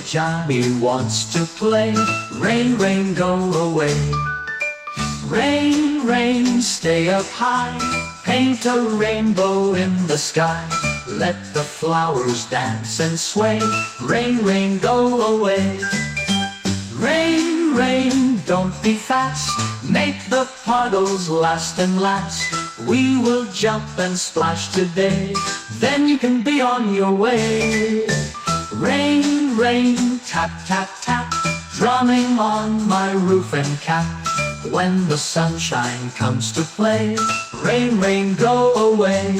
Johnny wants to play. Rain, rain, go away. Rain, rain, stay up high. Paint a rainbow in the sky. Let the flowers dance and sway. Rain, rain, go away. Rain, rain, don't be fast. Make the puddles last and last. We will jump and splash today. Then you can be on your way. Rain, rain, tap, tap, tap. Drumming on my roof and cap. When the sunshine comes to play, rain, rain, go away.